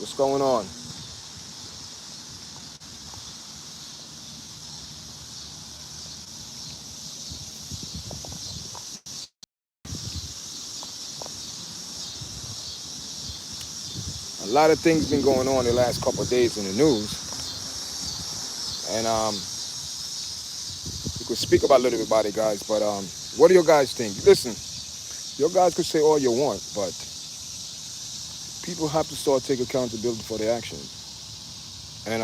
What's going on? A lot of things been going on the last couple of days in the news, and we could speak about a little bit about it, guys. But what do you guys think? Listen, your guys could say all you want, but people have to start taking accountability for their actions, and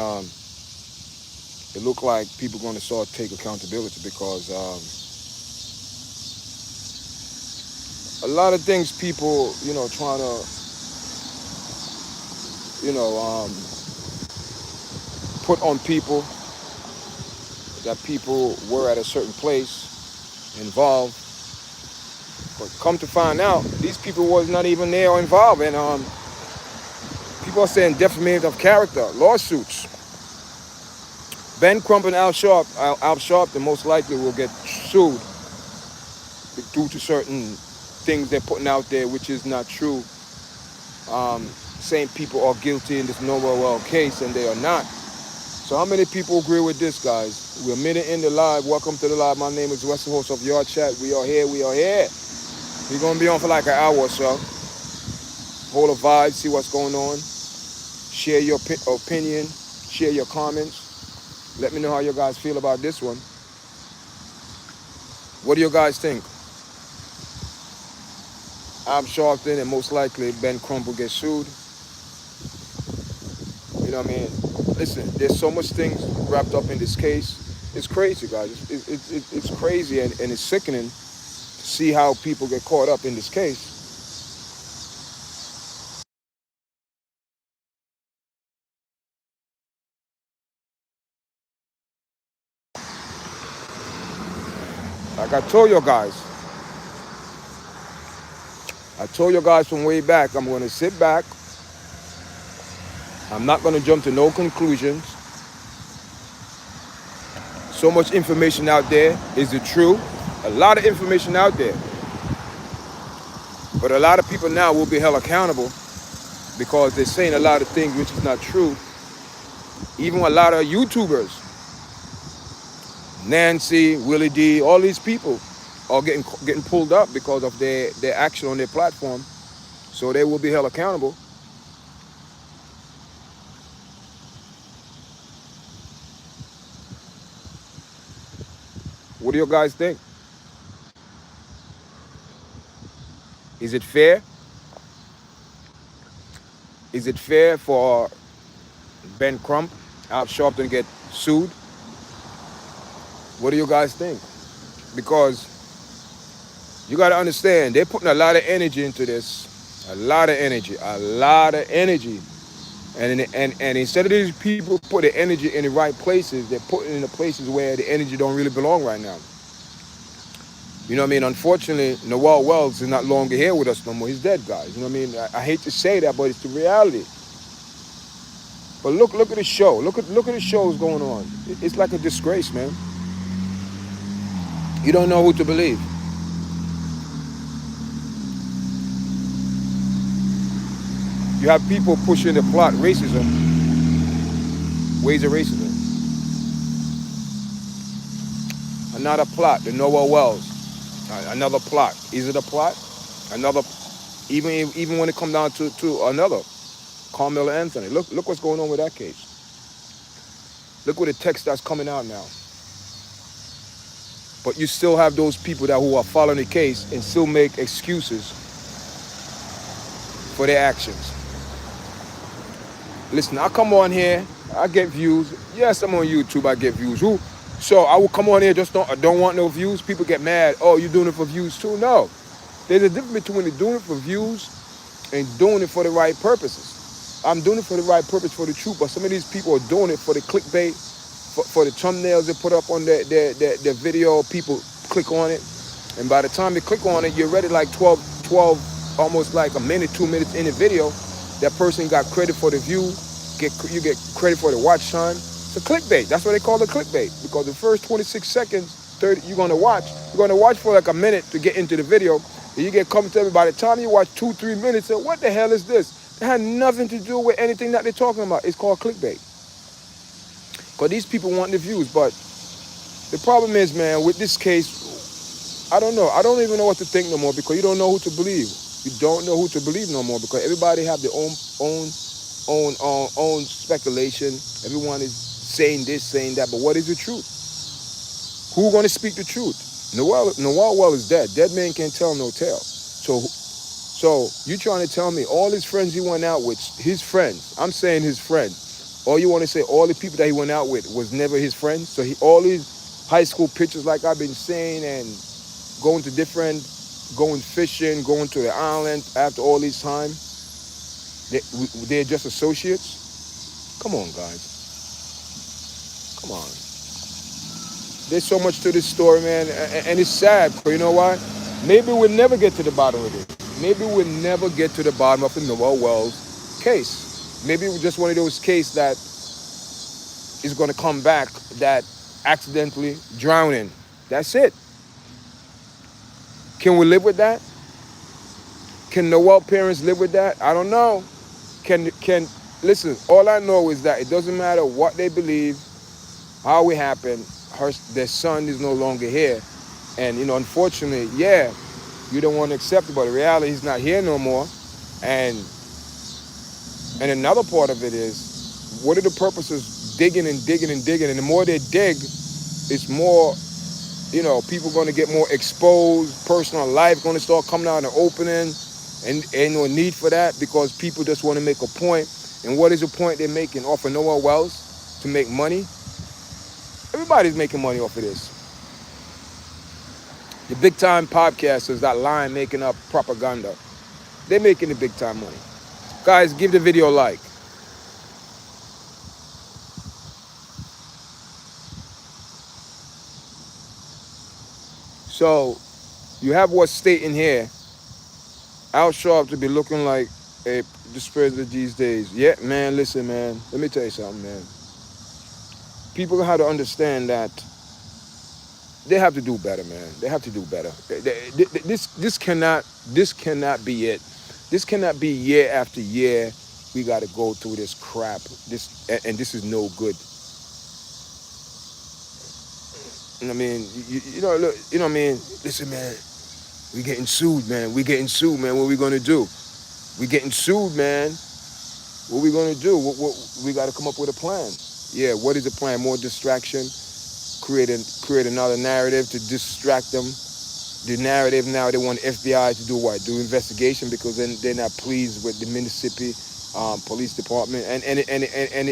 it look like people going to start take accountability because a lot of things people, trying to, you know, um, put on people that people were at a certain place involved, but come to find out, these people was not even there or involved, and people are saying defamation of character lawsuits. Ben Crump and Al Sharpton most likely will get sued due to certain things they're putting out there, which is not true. Saying people are guilty in this Noel case, and they are not. So how many people agree with this, guys? We're a minute in the live. Welcome to the live. My name is Wes, the host of Yard Chat. We are here. We're going to be on for like an hour or so. Hold a vibe, see what's going on. Share your opinion. Share your comments. Let me know how you guys feel about this one. What do you guys think? I'm Sharpton, and most likely Ben Crump will get sued. You know what I mean? Listen, there's so much things wrapped up in this case. It's crazy, guys. It's crazy, and it's sickening to see how people get caught up in this case. Like I told you guys from way back, I'm going to sit back. I'm not going to jump to no conclusions. So much information out there. Is it true? A lot of information out there. But a lot of people now will be held accountable because they're saying a lot of things which is not true. Even a lot of YouTubers, Nancy, Willie D, all these people are getting pulled up because of their action on their platform. So they will be held accountable. What do you guys think? Is it fair? Is it fair for Ben Crump, Al Sharpton to get sued? What do you guys think? Because you got to understand, they're putting a lot of energy into this. A lot of energy. And instead of these people put the energy in the right places, they're putting it in the places where the energy don't really belong right now. You know what I mean? Unfortunately, Noel Wells is not longer here with us no more. He's dead, guys. You know what I mean? I hate to say that, but it's the reality. But look at the show. Look at the shows going on. It's like a disgrace, man. You don't know who to believe. You have people pushing the plot racism, ways of racism. Another plot, the Noel Wells. Another plot. Is it a plot? Another, even when it comes down to another, Carmelo Anthony. Look what's going on with that case. Look what the text that's coming out now. But you still have those people who are following the case and still make excuses for their actions. Listen, I come on here, I get views. Yes, I'm on YouTube, I get views. So I will come on here, just don't want no views. People get mad. Oh, you're doing it for views too? No. There's a difference between doing it for views and doing it for the right purposes. I'm doing it for the right purpose, for the truth, but some of these people are doing it for the clickbait, for the thumbnails they put up on their video. People click on it, and by the time they click on it, you're already like 12, almost like a minute, 2 minutes in the video. That person got credit for the view, you get credit for the watch time. It's a clickbait. That's what they call it, clickbait, because the first 26 seconds, 30, you're gonna watch for like a minute to get into the video. And you get comfortable. By the time you watch 2-3 minutes, say, what the hell is this? It had nothing to do with anything that they're talking about. It's called clickbait. Because these people want the views. But the problem is, man, with this case, I don't know. I don't even know what to think no more because you don't know who to believe. You don't know who to believe no more because everybody have their own speculation. Everyone is saying this, saying that. But what is the truth? Who's going to speak the truth? Noel Well is dead. Dead man can't tell no tale. So you trying to tell me all his friends he went out with, his friends, I'm saying his friends, or you want to say all the people that he went out with was never his friends? So all these high school pictures like I've been saying and going fishing, going to the island after all this time, they're just associates? Come on, guys. Come on. There's so much to this story, man, and it's sad, but you know why? Maybe we'll never get to the bottom of it. Maybe we'll never get to the bottom of the Noel Wells case. Maybe it's just one of those cases that is going to come back that accidentally drowning. That's it. Can we live with that? Can Noel parents live with that? I don't know. Listen, all I know is that it doesn't matter what they believe, how it happened, their son is no longer here. And, unfortunately, yeah, you don't want to accept it, but in reality, he's not here no more. And another part of it is, what are the purposes digging and digging and digging? And the more they dig, it's more, people going to get more exposed, personal life going to start coming out in the opening, and ain't no need for that because people just want to make a point. And what is the point they're making? Off of Noel Wells to make money? Everybody's making money off of this. The big time podcasters that line making up propaganda, they're making the big time money. Guys, give the video a like. So you have what's stating here. Al Sharp to be looking like a president these days. Yeah, man, listen, man. Let me tell you something, man. People have to understand that they have to do better, man. They have to do better. This cannot be it. This cannot be year after year. We got to go through this crap. This is no good. You know what I mean? Look, you know what I mean? Listen, man. We getting sued, man. We getting sued, man. What we gonna do? We getting sued, man. What we gonna do? We got to come up with a plan. Yeah, what is the plan? More distraction. Create another narrative to distract them. The narrative now, they want FBI to do what? Do investigation because then they're not pleased with the Mississippi Police Department. And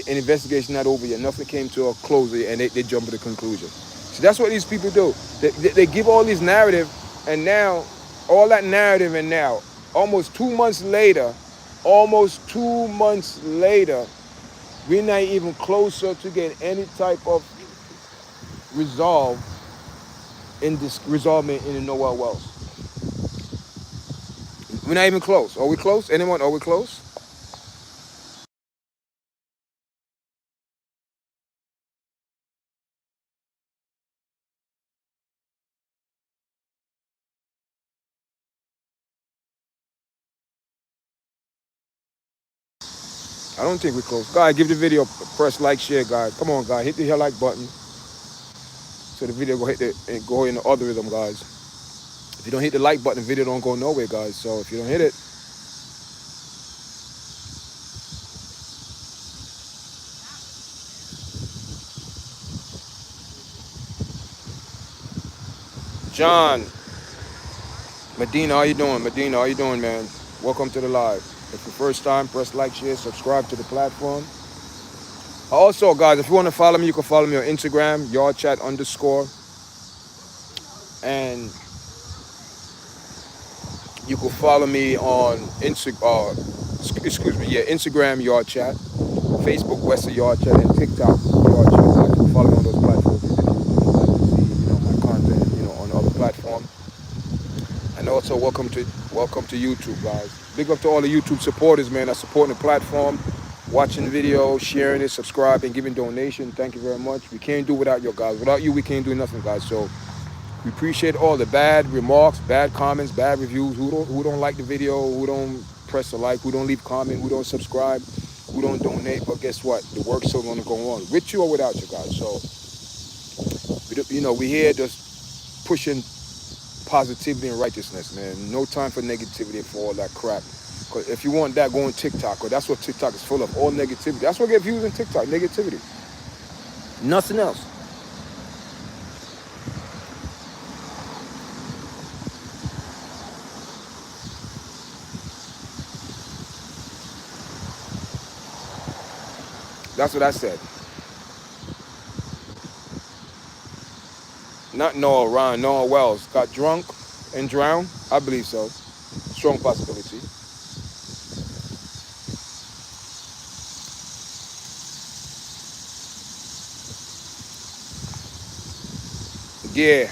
investigation not over yet. Nothing came to a close and they jump to the conclusion. So that's what these people do. They give all these narrative and now, all that narrative and now, almost 2 months later, we're not even closer to getting any type of resolvement in the Noel Wells. We're not even close. Are we close? Anyone? Are we close? I don't think we're close. Guys, give the video, press like, share, guys. Come on, guys, hit the like button. So the video go in the algorithm, guys. If you don't hit the like button, the video don't go nowhere, guys. So if you don't hit it, John, Medina, how you doing? Medina, how you doing, man? Welcome to the live. If it's your first time, press like, share, subscribe to the platform. Also, guys, if you want to follow me, you can follow me on Instagram, YARDCHAT _ and you can follow me on Instagram, YARDCHAT, Facebook, West of YARDCHAT, and TikTok, YARDCHAT. You can follow me on those platforms if you like to see, my content, on other platforms. And also, welcome to YouTube, guys. Big up to all the YouTube supporters, man, that's supporting the platform, watching videos, sharing it, subscribing, giving donation. Thank you very much. We can't do without you guys. Without you, we can't do nothing, guys. So we appreciate all the bad remarks, bad comments, bad reviews. Who don't like the video, who don't press a like, who don't leave comment, who don't subscribe, who don't donate. But guess what? The work's still going to go on, with you or without you guys. So, we here just pushing positivity and righteousness, man. No time for negativity and for all that crap. Because if you want that, go on TikTok. Or that's what TikTok is full of, all negativity. That's what get views on TikTok, negativity. Nothing else. That's what I said. Not Noah Ryan, Noah Wells got drunk and drowned. I believe so. Strong possibility. Yeah.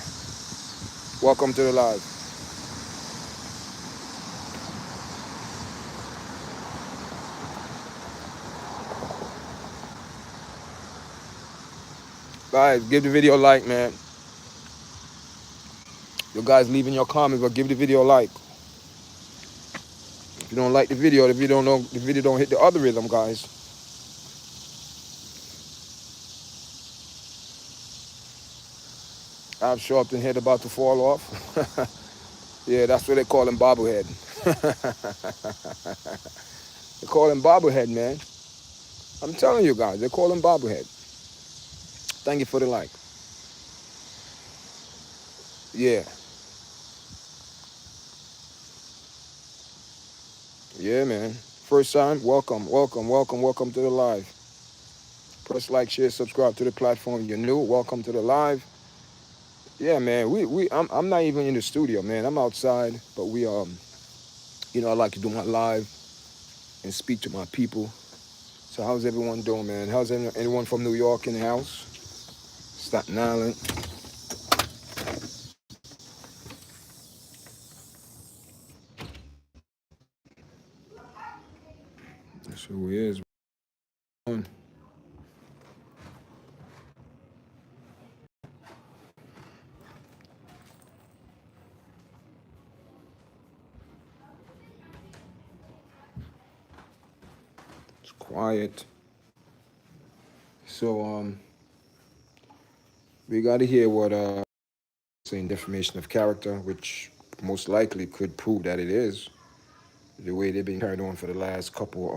Welcome to the live. Guys, give the video a like, man. You guys leaving your comments, but give the video a like. If you don't like the video don't hit the algorithm, guys. I'm Sharpton head about to fall off. Yeah, that's what they call him, bobblehead. They call him bobblehead, man. I'm telling you guys, they call him bobblehead. Thank you for the like. Yeah. Yeah, man. First time, welcome to the live. Press like, share, subscribe to the platform. You're new, welcome to the live. Yeah, man. I'm not even in the studio, man. I'm outside, but I like to do my live and speak to my people. So how's everyone doing, man? How's anyone from New York in the house? Staten Island. That's who he is. It's quiet. So we got to hear what saying defamation of character, which most likely could prove that it is. The way they've been carried on for the last couple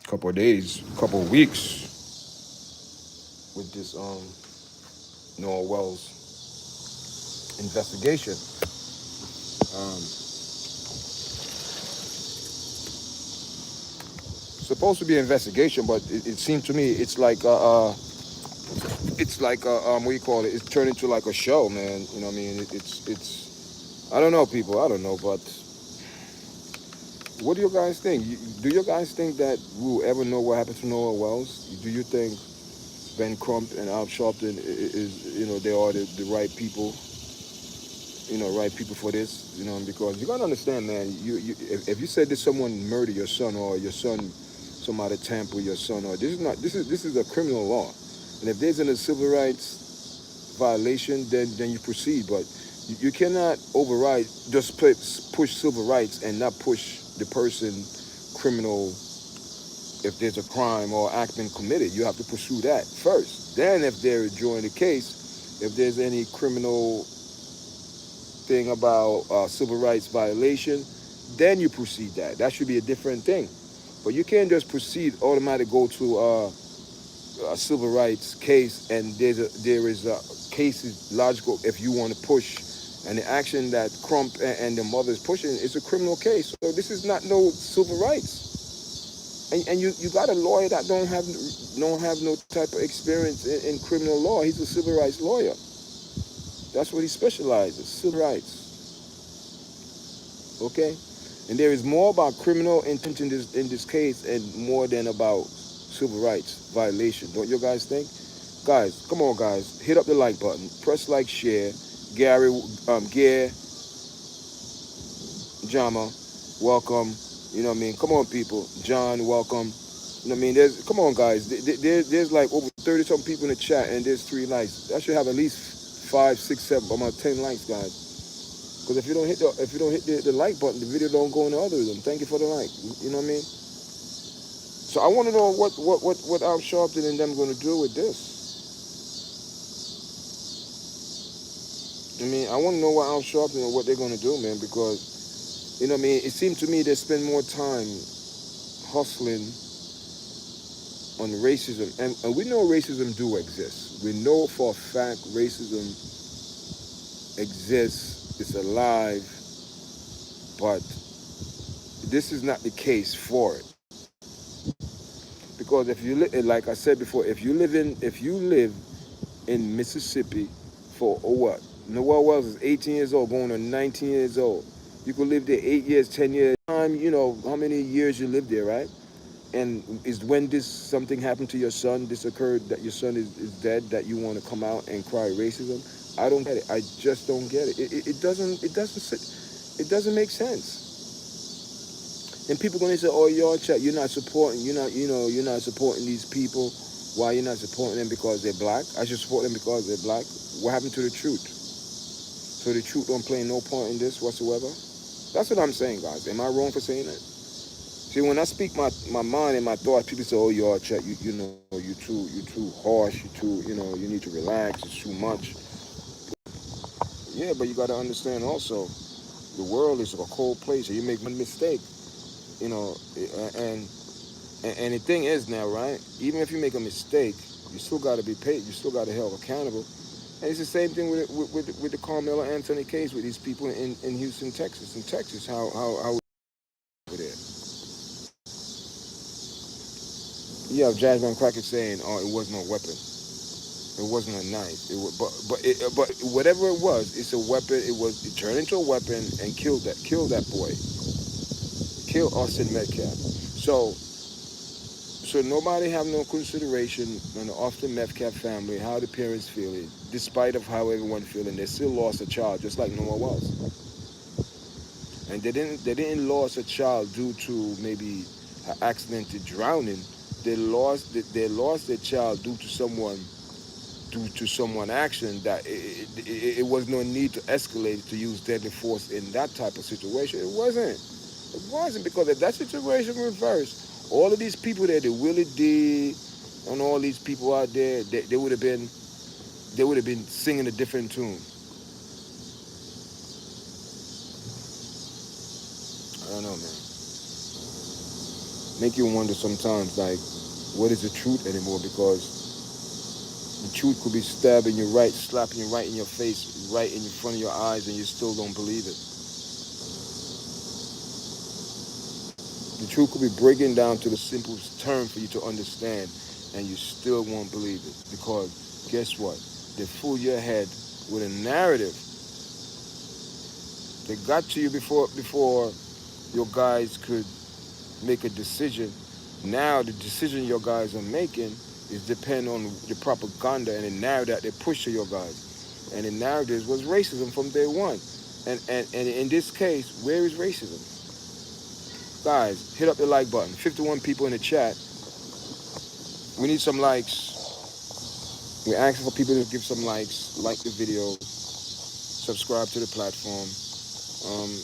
of days, couple of weeks with this Noah Wells investigation. Supposed to be an investigation, but it seemed to me it's like what do you call it? It's turned into like a show, man. You know what I mean? It's I don't know, people. I don't know, but what do you guys think? Do you guys think that we'll ever know what happened to Noah Wells? Do you think Ben Crump and Al Sharpton is they are the right people? Right people for this? Because you gotta understand, man. If you said that someone murdered your son or your son, somebody tampered with your son, or this is a criminal law, and if there's a civil rights violation, then you proceed. But you cannot override, just push civil rights and not push the person criminal. If there's a crime or act been committed, you have to pursue that first. Then if they're joining the case, if there's any criminal thing about civil rights violation, then you proceed that. That should be a different thing. But you can't just proceed automatically go to a civil rights case, and there is a case is logical if you want to push, and the action that Crump and the mother is pushing is a criminal case. So this is not no civil rights. And you got a lawyer that don't have no type of experience in criminal law. He's a civil rights lawyer. That's what he specializes, civil rights. Okay? And there is more about criminal intention in this case and more than about civil rights violation. Don't you guys think? Guys, come on, guys. Hit up the like button. Press like, share. Gary, Jama, welcome. You know what I mean? Come on, people. John, welcome. You know what I mean? Come on, guys. There's like over 30-something people in the chat, and there's 3 likes. I should have at least 5, 6, 7, about 10 likes, guys. Because if you don't hit the like button, the video don't go in the algorithm. Thank you for the like. You know what I mean? So I want to know what Al Sharpton and them going to do with this. I mean, I want to know what Al Sharpton and what they're going to do, man, because you know what I mean. It seems to me they spend more time hustling on racism, and we know racism do exist. We know for a fact racism exists. It's alive, but this is not the case for it. Because if you like I said before, if you live in Mississippi for what? Noel Wells is 18 years old, going on 19 years old. You could live there 8 years, 10 years. Time, you know how many years you live there, right? And is when this something happened to your son, this occurred that your son is dead, that you want to come out and cry racism? I don't get it. I just don't get it. It doesn't make sense. And people gonna say, "Oh, YARDCHAT, you're not supporting these people. Why you're not supporting them? Because they're black? I should support them because they're black. What happened to the truth? So the truth don't play no part in this whatsoever." That's what I'm saying, guys. Am I wrong for saying that? See, when I speak my mind and my thoughts, people say, "Oh, YARDCHAT, you too harsh. You need to relax. It's too much." Yeah, but you got to understand also, the world is a cold place. So you make one mistake, you know, and and the thing is now, right? Even if you make a mistake, you still got to be paid. You still got to be held accountable. And it's the same thing with the Carmelo Anthony case with these people in Houston, Texas. In Texas, how over there. You have Jasmine Crockett saying, "Oh, it wasn't a weapon. It wasn't a knife. But whatever it was, it's a weapon. It turned into a weapon and killed that boy, killed Austin Metcalf. So nobody have no consideration on the Austin Metcalf family, how the parents feel it, despite of how everyone feeling. They still lost a child, just like Noah was. And they didn't lose a child due to maybe an accidental drowning. They lost their child due to someone action that it was no need to escalate to use deadly force in that type of situation. It wasn't. It wasn't, because if that situation reversed, all of these people there, the Willie D, and all these people out there, they would have been singing a different tune. I don't know, man. Make you wonder sometimes, like, what is the truth anymore? Because the truth could be stabbing you right, slapping you right in your face, right in front of your eyes, and you still don't believe it. The truth could be breaking down to the simplest term for you to understand, and you still won't believe it. Because guess what? They fool your head with a narrative. They got to you before your guys could make a decision. Now the decision your guys are making is depend on the propaganda and the narrative that they push to your guys. And the narrative was racism from day one. And in this case, where is racism? Guys, hit up the like button. 51 people in the chat. We need some likes. We're asking for people to give some likes, like the video, subscribe to the platform. Um,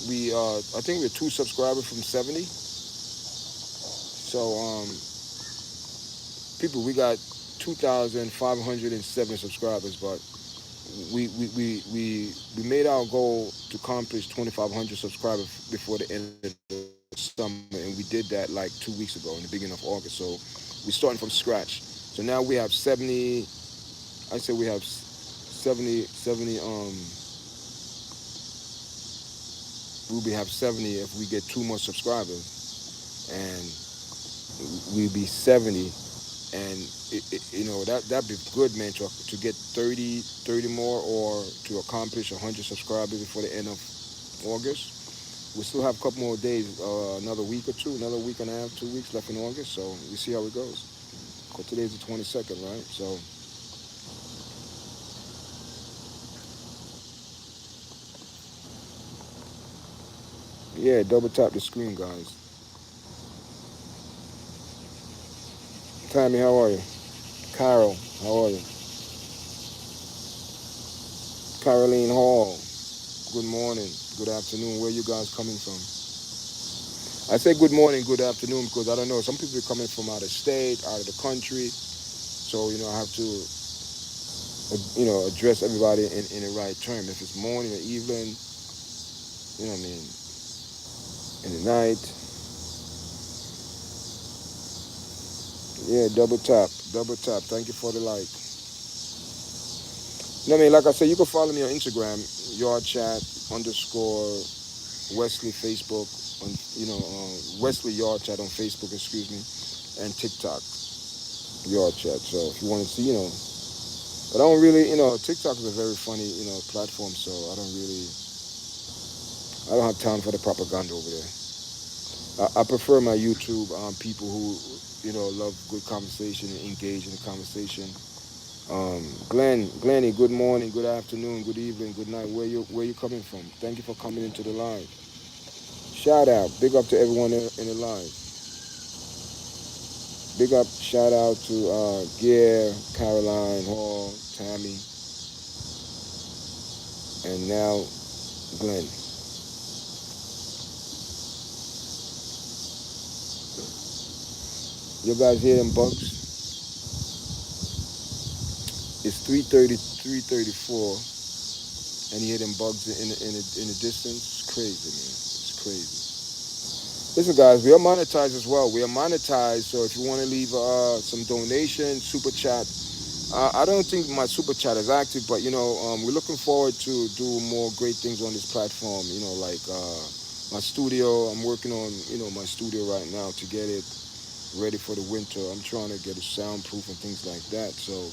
I think we're 2 subscribers from 70. So people, we got 2,507 subscribers, but we made our goal to accomplish 2,500 subscribers before the end of the summer, and we did that like 2 weeks ago in the beginning of August. So we're starting from scratch. So now we have 70. I say we have 70. We have 70 if we get 2 more subscribers, and we'll be 70. And that'd be good, man, to get 30 more, or to accomplish 100 subscribers before the end of August. We still have a couple more days, another week or two, another week and a half, 2 weeks left in August. So we see how it goes. But today's the 22nd, right? So yeah, double tap the screen, guys. Tammy, how are you? Carol, how are you? Caroline Hall. good morning, good afternoon. Where you guys coming from? I say good morning, good afternoon because I don't know. Some people are coming from out of state, out of the country. So, I have to, address everybody in the right term. If it's morning or evening, what I mean, in the night. Yeah, double tap, double tap. Thank you for the like. What I mean, like I said, you can follow me on Instagram, YARDCHAT underscore Wesley Facebook, on, Wesley YARDCHAT on Facebook, excuse me, and TikTok, YARDCHAT. So if you want to see, but I don't really, TikTok is a very funny, platform. So I don't have time for the propaganda over there. I prefer my YouTube people who, love good conversation and engage in the conversation. Glenny, good morning, good afternoon, good evening, good night. Where you coming from? Thank you for coming into the live. Shout out, big up to everyone in the live. Big up, shout out to Gear, Caroline, Hall, Tammy, and now Glenn. You guys hear them bugs? It's 3:30, 3:34, and you hear them bugs in the distance. It's crazy, man. It's crazy. Listen, guys, we are monetized as well. We are monetized, so if you want to leave some donation, super chat. I don't think my super chat is active, but we're looking forward to do more great things on this platform. Like my studio. I'm working on my studio right now to get it ready for the winter. I'm trying to get it soundproof and things like that. So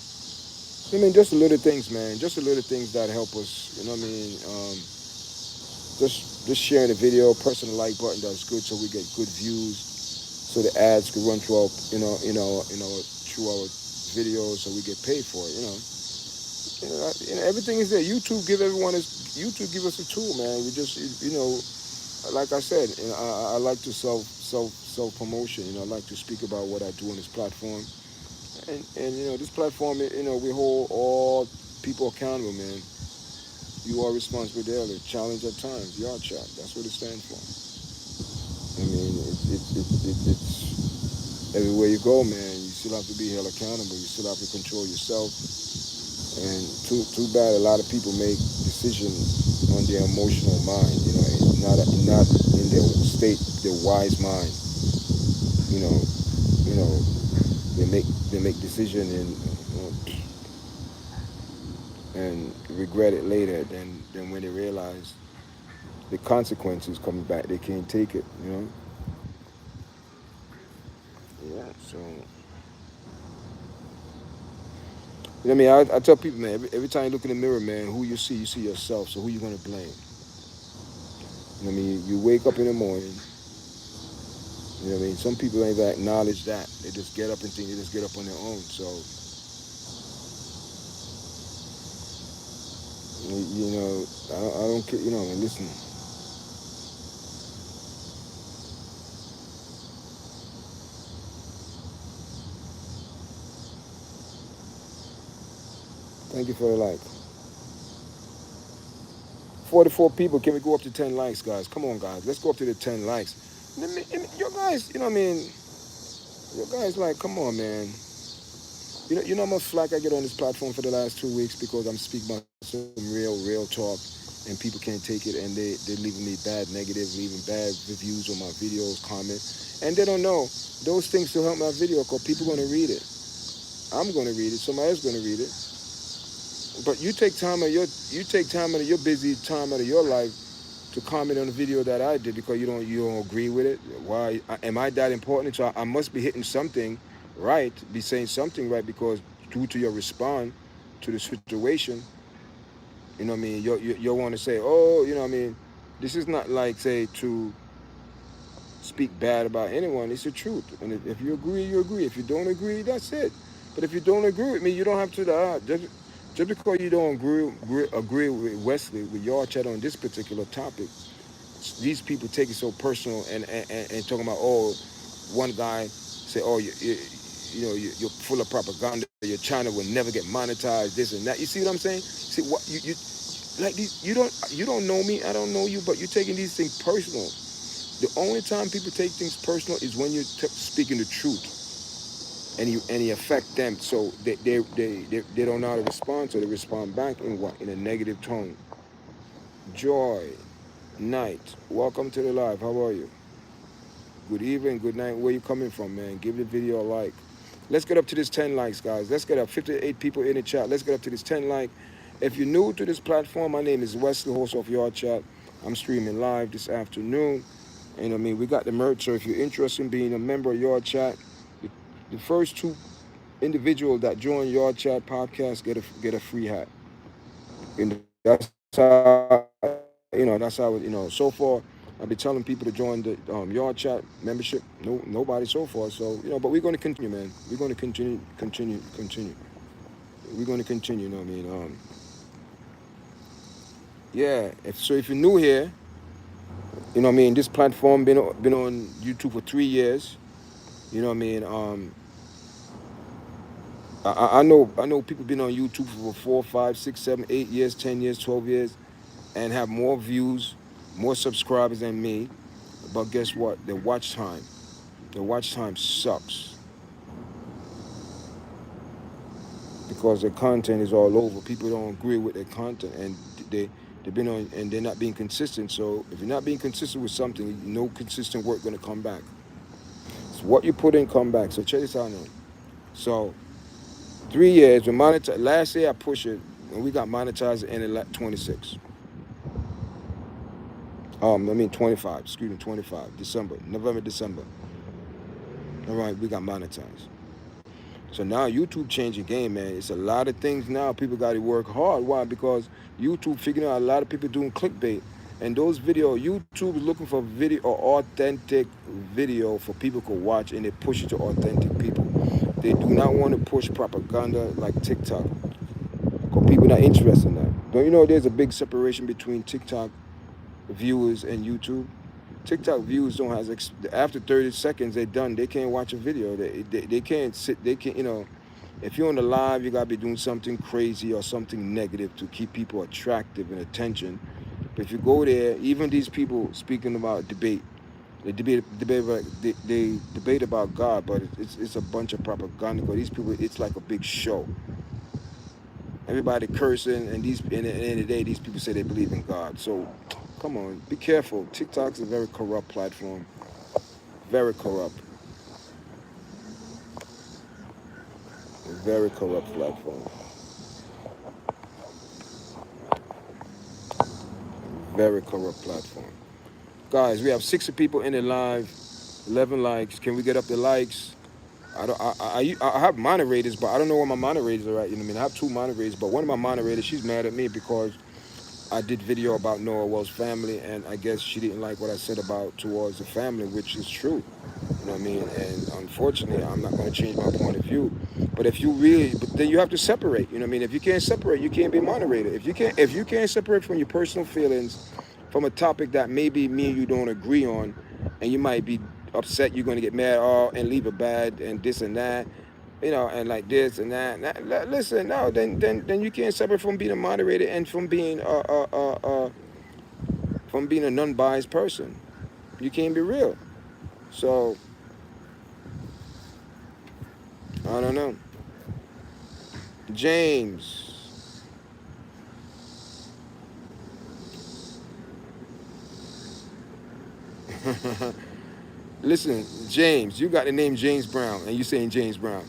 just little things, man. Just the little things that help us. You know what I mean? Just sharing the video, pressing the like button. That's good, so we get good views. So the ads could run through our, through our videos, so we get paid for it. Everything is there. YouTube give us a tool, man. We just, like I said, I like to self promotion. I like to speak about what I do on this platform, and this platform, we hold all people accountable, man. You are responsible daily. Challenge at times. YARDCHAT. That's what it stands for. I mean, it's everywhere you go, man. You still have to be held accountable. You still have to control yourself. And too bad a lot of people make decisions on their emotional mind. Not in their their wise mind. You know, you know, they make decision and regret it later. Then when they realize the consequences coming back, they can't take it. Yeah. So I mean, I tell people, man, every time you look in the mirror, man, who you see yourself. So who you gonna blame? I mean, you wake up in the morning. You know what I mean? Some people ain't even acknowledge that. They just get up and think they just get up on their own. So, I don't care. Man, listen. Thank you for the like. 44 people. Can we go up to 10 likes, guys? Come on, guys. Let's go up to the 10 likes. Your guys, you know what I mean? Your guys, like, come on, man. You know how much flack I get on this platform for the last 2 weeks because I'm speaking about some real talk, and people can't take it, and they're leaving me bad negative, leaving bad reviews on my videos, comments, and they don't know those things to help my video because people are going to read it. I'm going to read it. Somebody else is going to read it. But you take time out of your busy time out of your life to comment on the video that I did because you don't agree with it. Why am I that important? So I must be hitting something right, be saying something right because due to your response to the situation, you know what I mean. You want to say, oh, you know what I mean. This is not like say to speak bad about anyone. It's the truth. And if you agree, you agree. If you don't agree, that's it. But if you don't agree with me, you don't have to. Just because you don't agree with Wesley, with YARDCHAT on this particular topic, these people take it so personal and talking about, oh, one guy say, oh, you're full of propaganda. Your channel will never get monetized. This and that. You see what I'm saying? See what you Like these, you don't know me, I don't know you, but you're taking these things personal. The only time people take things personal is when you're speaking the truth, and you affect them, so they don't know how to respond, so they respond back in what, in a negative tone. Joy, night, welcome to the live. How are you? Good evening, good night. Where you coming from, man? Give the video a like. Let's get up to this 10 likes, guys. Let's get up 58 people in the chat. Let's get up to this 10 like. If you're new to this platform, my name is Wesley, host of Yard Chat. I'm streaming live this afternoon. And I mean, we got the merch. So if you're interested in being a member of Yard Chat, the first two individuals that join Yard Chat podcast get a free hat. And that's how so far I've been telling people to join the Yard Chat membership. Nobody so far. So but we're going to continue, man. We're going to continue. We're going to continue. You know what I mean? Yeah. If you're new here, you know what I mean. This platform been on YouTube for 3 years. You know what I mean? I know people been on YouTube for 4, 5, 6, 7, 8 years, 10 years, 12 years, and have more views, more subscribers than me. But guess what? The watch time sucks because the content is all over. People don't agree with their content, and they've been on, and they're not being consistent. So if you're not being consistent with something, no consistent work gonna come back. So what you put in come back. So check this out now. So 3 years, we monetized. Last year I pushed it, and we got monetized in 26. I mean 25. Excuse me, 25. December, November, December. All right, we got monetized. So now YouTube changing game, man. It's a lot of things now. People got to work hard. Why? Because YouTube figuring out a lot of people doing clickbait, and those video YouTube is looking for video or authentic video for people to watch, and they push it to authentic people. They do not want to push propaganda like TikTok, because people not interested in that. Don't you know there's a big separation between TikTok viewers and YouTube? TikTok views don't have after 30 seconds they're done. They can't watch a video. They can't sit. They can't. If you're on the live, you gotta be doing something crazy or something negative to keep people attractive and attention. But if you go there, even these people speaking about debate, they debate about God, but it's a bunch of propaganda. But these people, it's like a big show. Everybody cursing, and at the end of the day, these people say they believe in God. So, come on, be careful. TikTok's a very corrupt platform. Very corrupt. A very corrupt platform. Very corrupt platform. Guys, we have 60 people in the live, 11 likes. Can we get up the likes? I have moderators, but I don't know where my moderators are at. You know what I mean? I have two moderators, but one of my moderators, she's mad at me because I did video about Noah Wells' family, and I guess she didn't like what I said about towards the family, which is true. You know what I mean? And unfortunately, I'm not going to change my point of view. But but then you have to separate. You know what I mean? If you can't separate, you can't be moderator. If you can't separate from your personal feelings from a topic that maybe me and you don't agree on, and you might be upset, you're going to get mad, and leave it bad, and this and that, and like this and that. Listen, no, then you can't separate from being a moderator and from being a non-biased person. You can't be real. So I don't know. James. Listen, James, you got the name James Brown, and you saying James Brown.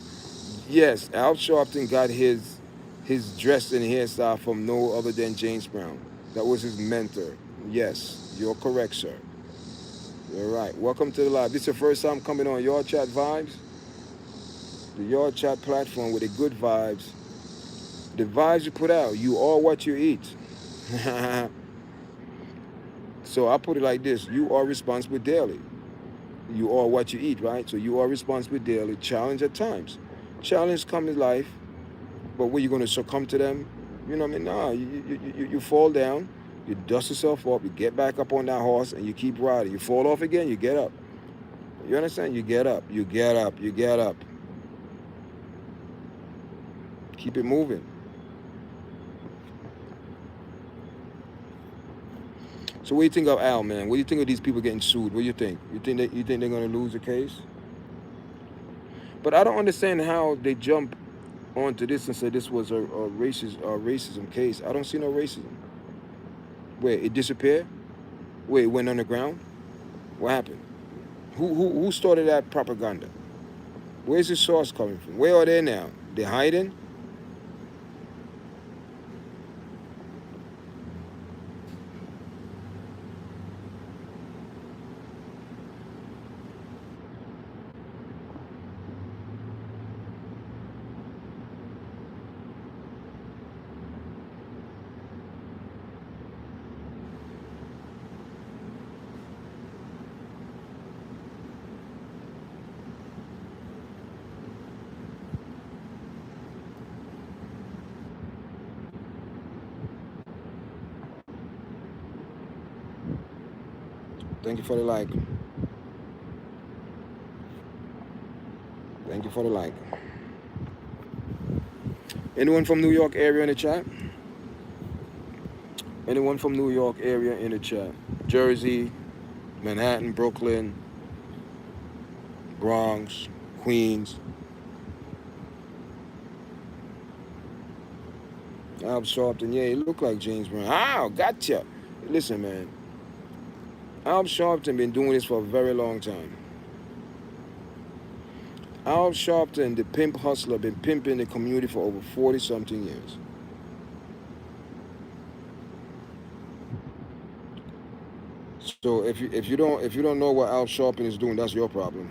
Yes, Al Sharpton got his dress and hairstyle from no other than James Brown. That was his mentor. Yes, you're correct, sir. You're right. Welcome to the live. This is your first time coming on Yard Chat Vibes, the Yard Chat platform with the good vibes. The vibes you put out, you are what you eat. So I put it like this: you are responsible daily. You are what you eat, right? So you are responsible daily. Challenge at times. Challenge come in life, but when you're going to succumb to them, you know what I mean? Nah, you fall down, you dust yourself up, you get back up on that horse, and you keep riding. You fall off again, you get up. You understand? You get up, you get up, you get up. Keep it moving. So what do you think of Al, man? What do you think of these people getting sued? What do you think? You think they're gonna lose the case? But I don't understand how they jump onto this and say this was a racism case. I don't see no racism. Wait, it disappeared? Wait, it went underground? What happened? Who started that propaganda? Where's the source coming from? Where are they now? They're hiding? Thank you for the like. Thank you for the like. Anyone from New York area in the chat? Anyone from New York area in the chat? Jersey, Manhattan, Brooklyn, Bronx, Queens. Al Sharpton, yeah, he looked like James Brown. Ow, gotcha. Listen, man. Al Sharpton been doing this for a very long time. Al Sharpton, the pimp hustler, been pimping the community for over 40-something years. So if you don't know what Al Sharpton is doing, that's your problem.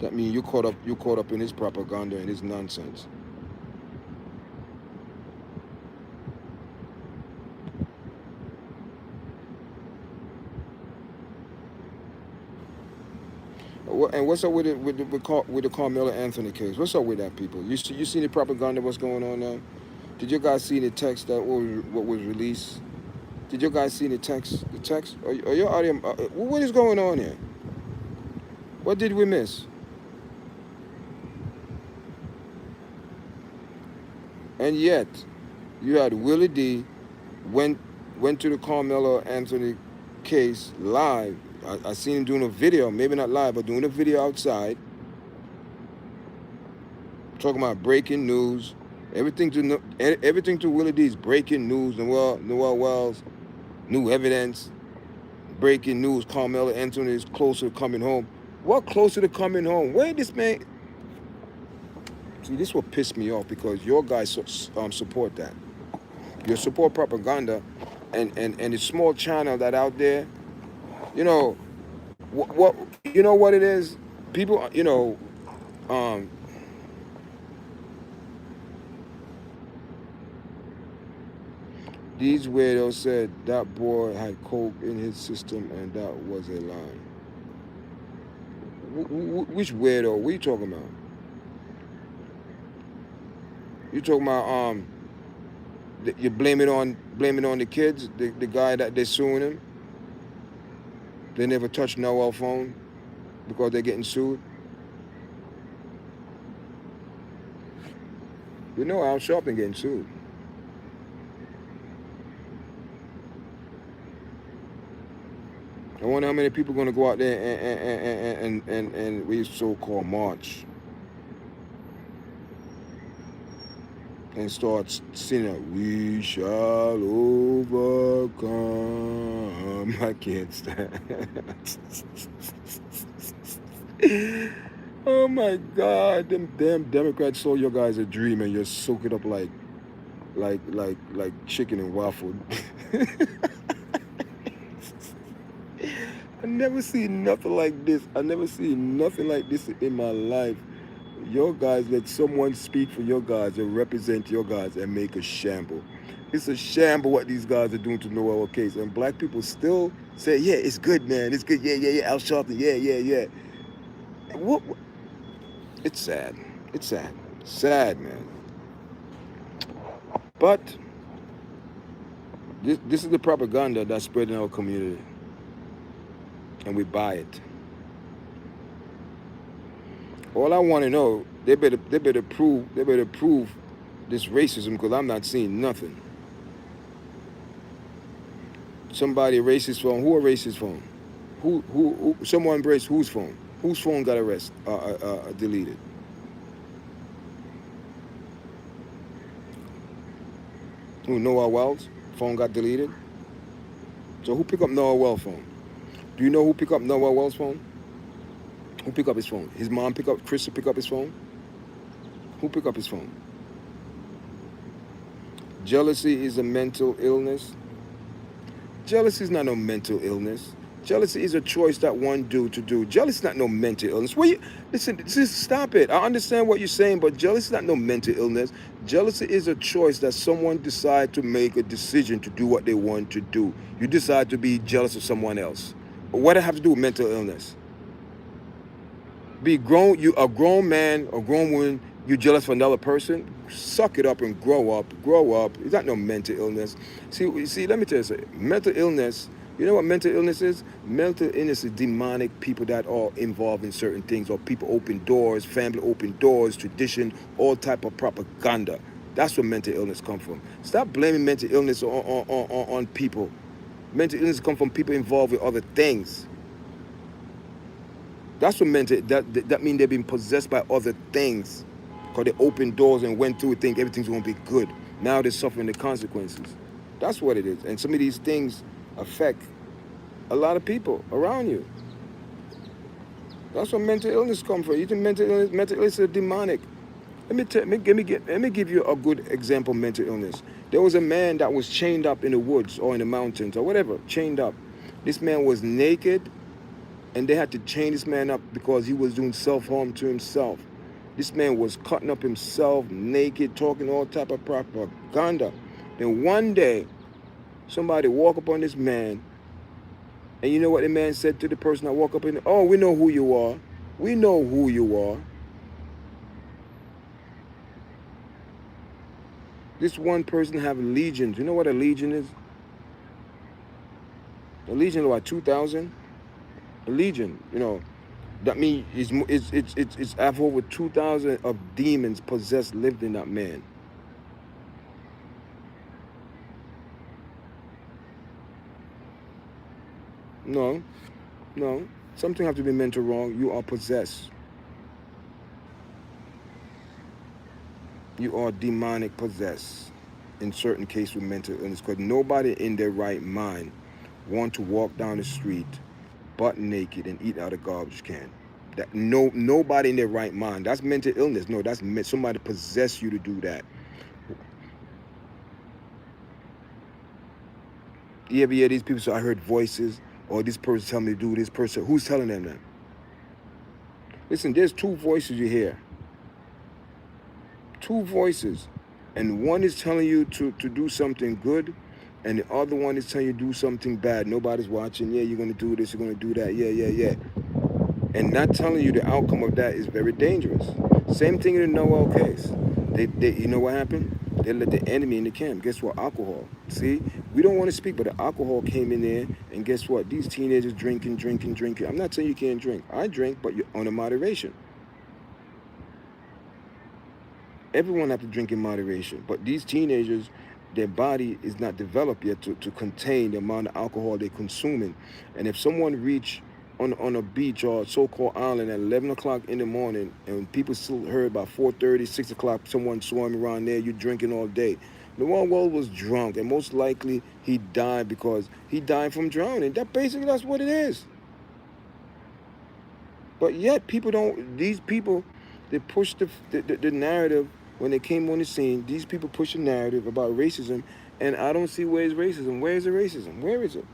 That means you caught up in his propaganda and his nonsense. And what's up with the Carmelo Anthony case? What's up with that, people? You see the propaganda? What's going on now? Did you guys see the text that what was released? Did you guys see the text? The text? Are your audience? What is going on here? What did we miss? And yet, you had Willie D went to the Carmelo Anthony case live. I seen him doing a video, maybe not live, but doing a video outside, talking about breaking news. Everything to Willie D is breaking news. Noel Wells, new evidence, breaking news. Carmelo Anthony is closer to coming home. What closer to coming home? Where this man? See, this will piss me off because your guys support that. You support propaganda, and the small channel that out there, you know, what you know what it is? People, these weirdos said that boy had coke in his system and that was a lie. Which weirdo? What are you talking about? You talking about you blame it on the kids, the guy that they're suing him. They never touched Noel phone because they're getting sued. You know Al Sharpton getting sued. I wonder how many people are going to go out there and we so-called march and start singing, "We shall overcome." I can't stand. Oh my God, them damn Democrats saw your guys a dream and you're soaking up like chicken and waffle. I never seen nothing like this. I never seen nothing like this in my life. Your guys, let someone speak for your guys and represent your guys and make a shamble. It's a shamble what these guys are doing to Noel case. And black people still say, yeah, it's good, man. It's good. Yeah. Al Sharpton. Yeah. What? It's sad. It's sad. Sad, man. But this is the propaganda that's spread in our community. And we buy it. All I want to know, they better prove this racism because I'm not seeing nothing. Somebody erased his phone. Who erased his phone? Who someone erased whose phone? Whose phone got deleted? Who, Noah Wells' phone got deleted? So who picked up Noah Wells' phone? Do you know who picked up Noah Wells' phone? Who picked up his phone? His mom picked up, Chris picked up his phone? Who picked up his phone? Jealousy is a mental illness. Jealousy is not no mental illness. Jealousy is a choice that one do to do. Jealousy is not no mental illness. Listen, just stop it. I understand what you're saying, but jealousy is not no mental illness. Jealousy is a choice that someone decide to make a decision to do what they want to do. You decide to be jealous of someone else. What does it have to do with mental illness? Be grown, you a grown man or grown woman, you jealous for another person, suck it up and grow up. It's not no mental illness. See, let me tell you something. Mental illness, you know what mental illness is? Mental illness is demonic people that are involved in certain things, or people open doors, family open doors, tradition, all type of propaganda. That's where mental illness come from. Stop blaming mental illness on people. Mental illness come from people involved with other things. That's what that means they've been possessed by other things. Because they opened doors and went through and think everything's going to be good. Now they're suffering the consequences. That's what it is. And some of these things affect a lot of people around you. That's where mental illness comes from. You think mental illness is demonic. Let me give you a good example of mental illness. There was a man that was chained up in the woods or in the mountains or whatever, chained up. This man was naked, and they had to chain this man up because he was doing self-harm to himself. This man was cutting up himself, naked, talking all type of propaganda. Then one day, somebody walked up on this man, and you know what the man said to the person that walked up in? Oh, we know who you are. We know who you are. This one person have legions. You know what a legion is? A legion is about 2,000. A legion, you know, that means it's have over 2,000 of demons possessed lived in that man. No, something have to be mental wrong. You are possessed. You are demonic possessed in certain cases with mental illness, because nobody in their right mind want to walk down the street butt naked and eat out of a garbage can. Nobody in their right mind. That's mental illness. No, that's somebody possess you to do that. You ever hear these people say, I heard voices, or this person tell me to do this person? Who's telling them that? Listen, there's two voices you hear. Two voices. And one is telling you to do something good, and the other one is telling you to do something bad. Nobody's watching. Yeah, you're going to do this, you're going to do that. Yeah. And not telling you the outcome of that is very dangerous. Same thing in the Noel case. They you know what happened? They let the enemy in the camp. Guess what? Alcohol. See, we don't want to speak, but the alcohol came in there, and guess what? These teenagers drinking. I'm not saying you can't drink. I drink, but you're on a moderation. Everyone have to drink in moderation, but these teenagers, their body is not developed yet to contain the amount of alcohol they're consuming. And if someone reach on a beach or a so-called island at 11 o'clock in the morning, and people still heard by 4:30, 6 o'clock, someone swarming around there, you drinking all day. The one world was drunk, and most likely he died because he died from drowning. That's what it is. But yet these people, they push the narrative. When they came on the scene, these people push a narrative about racism, and I don't see where's racism. Where is the racism? Where is it?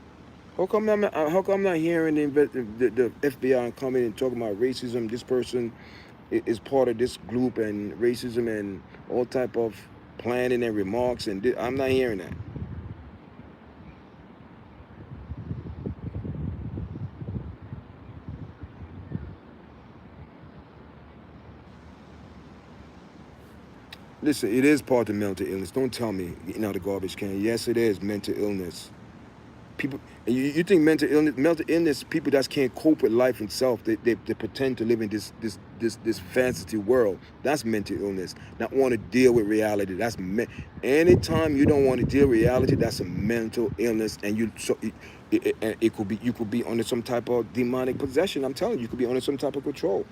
How come I'm not hearing the FBI coming and talking about racism? This person is part of this group, and racism and all type of planning and remarks, and I'm not hearing that. Listen, it is part of mental illness. Don't tell me eating out of garbage can. Yes, it is mental illness. People, you think mental illness, people that can't cope with life itself, they pretend to live in this this fantasy world. That's mental illness. Not want to deal with reality. Anytime you don't want to deal with reality, that's a mental illness, and it could be, you could be under some type of demonic possession. I'm telling you, you could be under some type of control.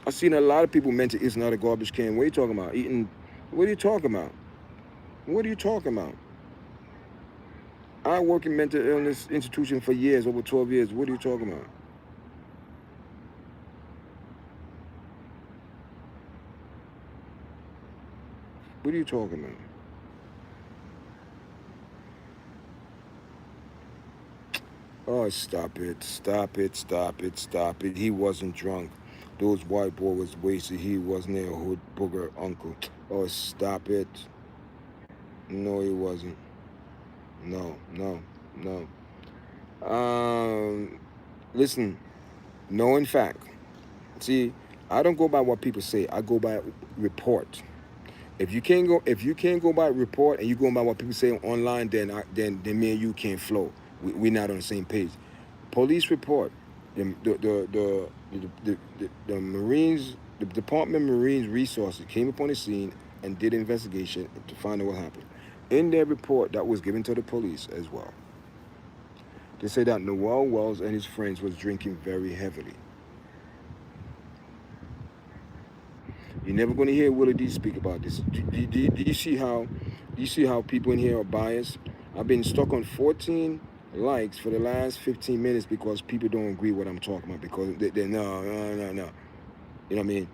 I've seen a lot of people mental illness not a garbage can. What are you talking about? Eating? What are you talking about? What are you talking about? I work in mental illness institution for years, over 12 years. What are you talking about? What are you talking about? Oh, stop it. Stop it. Stop it. Stop it. He wasn't drunk. Those white boy was wasted. He wasn't a hood booger uncle. Oh, stop it. No, he wasn't. No, no, no. Listen, no, in fact. See, I don't go by what people say. I go by report. If you can't go by report and you go by what people say online, then me and you can't flow. We're not on the same page. Police report. The Marines, the Department of Marines Resources came upon the scene and did an investigation to find out what happened. In their report that was given to the police as well, they say that Noel Wells and his friends was drinking very heavily. You're never going to hear Willie D speak about this. Do you see how people in here are biased? I've been stuck on 14 likes for the last 15 minutes because people don't agree what I'm talking about, because they're no, no, no, no. You know what I mean?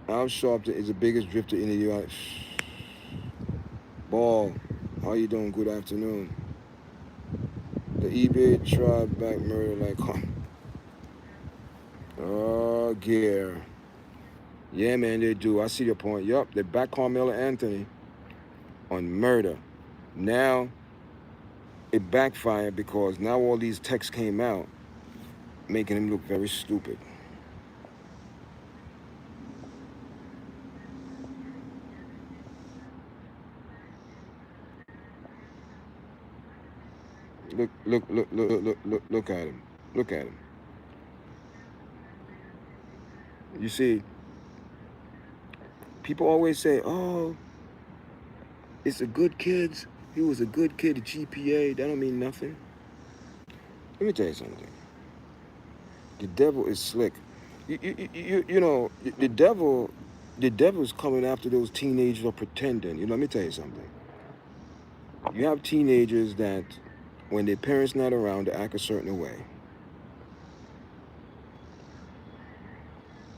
Al Sharpton is the biggest drifter in the U.S. Ball, how you doing? Good afternoon. The eBay tried back murder like, oh, gear. Yeah, man, they do. I see your point. Yup, they back Carmelo Anthony on murder. Now, it backfired because now all these texts came out, making him look very stupid. Look at him. Look at him. You see, people always say, oh, it's a good kid. He was a good kid at GPA. That don't mean nothing. Let me tell you something. The devil is slick. You know, the devil's coming after those teenagers are pretending. You know, let me tell you something. You have teenagers that, when their parents not around, they act a certain way.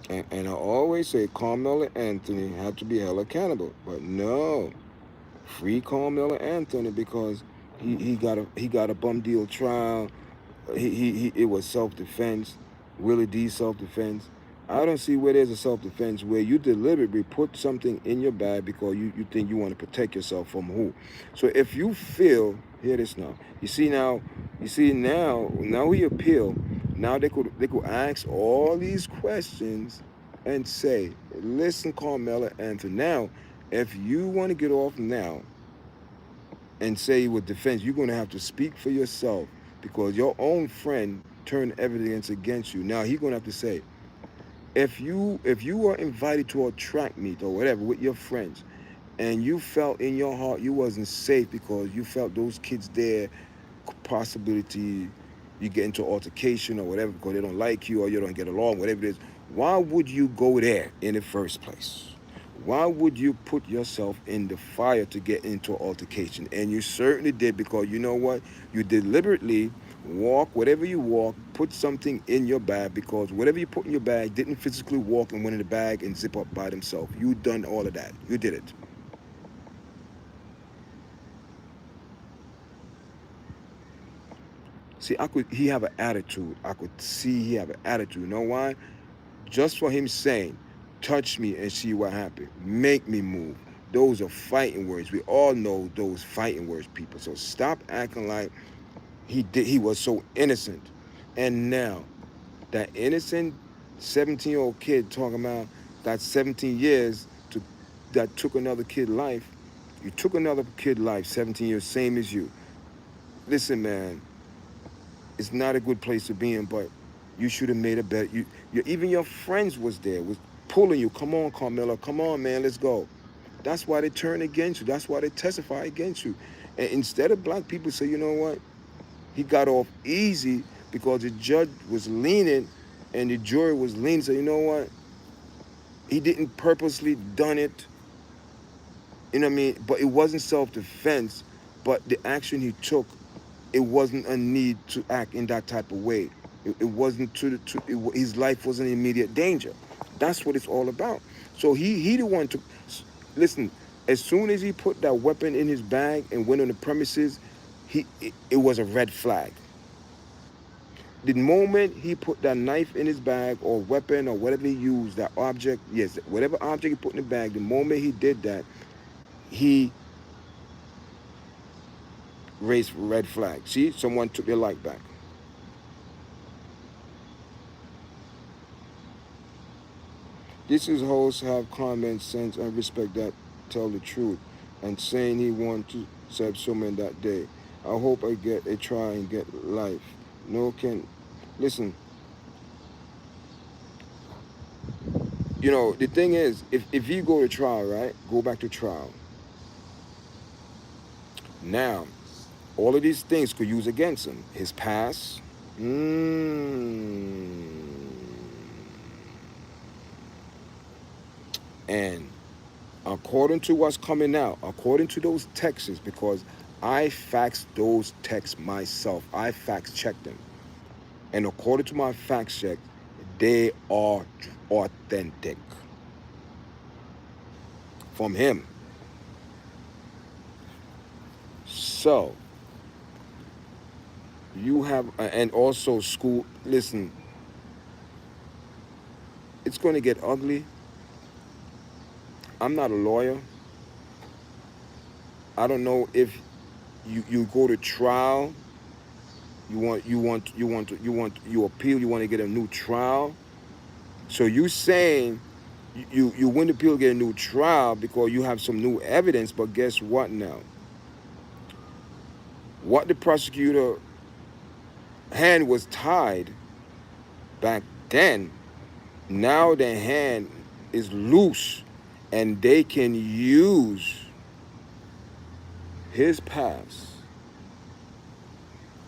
And I always say Carmelo Anthony had to be held accountable, but no, free Carmelo Anthony because he got a bum deal trial. It was self-defense. Willie D self-defense. I don't see where there's a self-defense where you deliberately put something in your bag because you think you want to protect yourself from who. So if you feel, hear this now. Now we appeal. Now they could ask all these questions and say, listen, Carmelo Anthony. Now, if you want to get off now and say with defense, you're going to have to speak for yourself because your own friend turned evidence against you. Now he's going to have to say, if you were invited to a track meet or whatever with your friends, and you felt in your heart you wasn't safe because you felt those kids there, possibility you get into altercation or whatever because they don't like you or you don't get along, whatever it is, why would you go there in the first place? Why would you put yourself in the fire to get into altercation? And you certainly did, because you know what? You deliberately whatever you walk, put something in your bag, because whatever you put in your bag didn't physically walk and went in the bag and zip up by themselves. You done all of that. You did it. See, he have an attitude. I could see he have an attitude. You know why? Just for him saying, touch me and see what happens. Make me move. Those are fighting words. We all know those fighting words, people. So stop acting like he was so innocent. And now, that innocent 17-year-old kid talking about that 17 years that took another kid's life. You took another kid's life, 17 years, same as you. listen, man, it's not a good place to be in, but you should have made a bet. Even your friends was there, was pulling you. Come on, Carmela. Come on, man. Let's go. That's why they turn against you. That's why they testify against you. And instead of black people say, you know what? He got off easy because the judge was leaning and the jury was leaning. So you know what? He didn't purposely done it. You know what I mean? But it wasn't self-defense. But the action he took, it wasn't a need to act in that type of way. It wasn't his life wasn't in immediate danger. That's what it's all about. So he the one to listen. As soon as he put that weapon in his bag and went on the premises, it was a red flag. The moment he put that knife in his bag or weapon or whatever he used, that object, yes, whatever object he put in the bag, the moment he did that, he raised red flag. See, someone took their life back. This is hosts have common sense and respect that tell the truth and saying he want to save someone that day. I hope I get a try and get life. No can listen, you know, the thing is, if you go to trial, right? Go back to trial. Now, all of these things could use against him. His past. And according to what's coming out, according to those texts, because I faxed those texts myself. I fact checked them. And according to my fact check, they are authentic from him. So, you have, and also school, listen, it's going to get ugly. I'm not a lawyer. I don't know if you go to trial, you appeal, you want to get a new trial. So you saying you win the appeal, get a new trial because you have some new evidence, but guess what now? What the prosecutor hand was tied back then, now the hand is loose and they can use his past,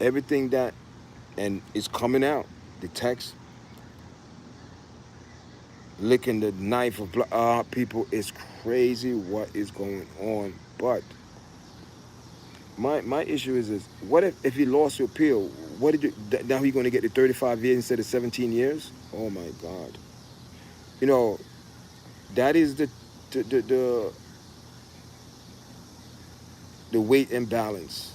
everything that, and it's coming out, the text, licking the knife of blood. People, it's crazy what is going on. But my issue is this: what if he lost the appeal? What did you? Now he's going to get the 35 years instead of 17 years? Oh my God! You know, that is the weight and balance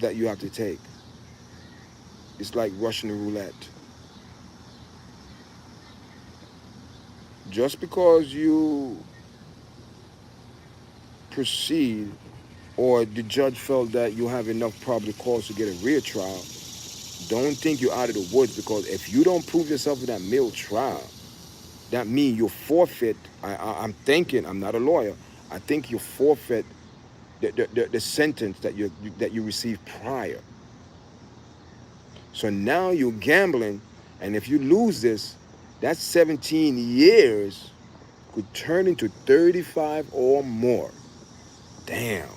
that you have to take. It's like Russian roulette. Just because you proceed or the judge felt that you have enough probable cause to get a real trial, don't think you're out of the woods, because if you don't prove yourself in that middle trial, that means you forfeit. I'm thinking, I'm not a lawyer, I think you forfeit the sentence that you received prior. So now you're gambling, and if you lose this, that 17 years could turn into 35 or more. Damn.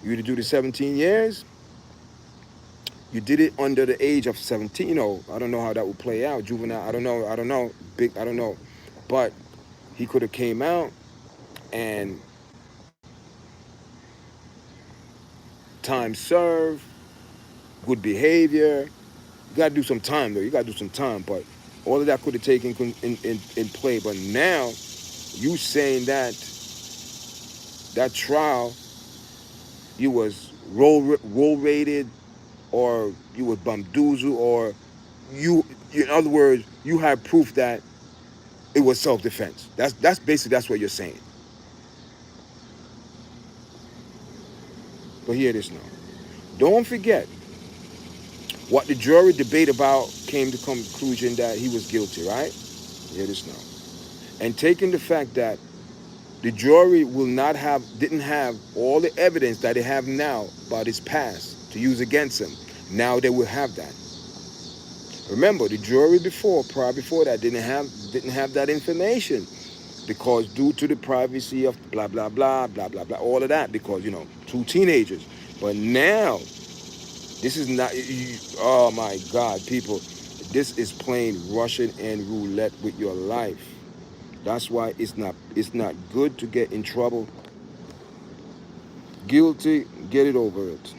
You to do the 17 years, you did it under the age of 17. You know, I don't know how that would play out. Juvenile, I don't know. Big, I don't know. But he could have came out and time served, good behavior. You got to do some time, though. You got to do some time. But all of that could have taken in play. But now, you saying that trial, you was roll rated, or you was bamboozled, or in other words, you had proof that it was self-defense. That's basically that's what you're saying. But hear this now. Don't forget what the jury debate about came to conclusion that he was guilty, right? Hear this now. And taking the fact that The jury didn't have all the evidence that they have now about his past to use against him. Now they will have that. Remember, the jury prior before that, didn't have that information, because due to the privacy of blah blah blah blah blah blah, all of that, because two teenagers. But now, this is not. Oh my God, people, this is playing Russian and roulette with your life. That's why it's not good to get in trouble. Guilty, get it over it.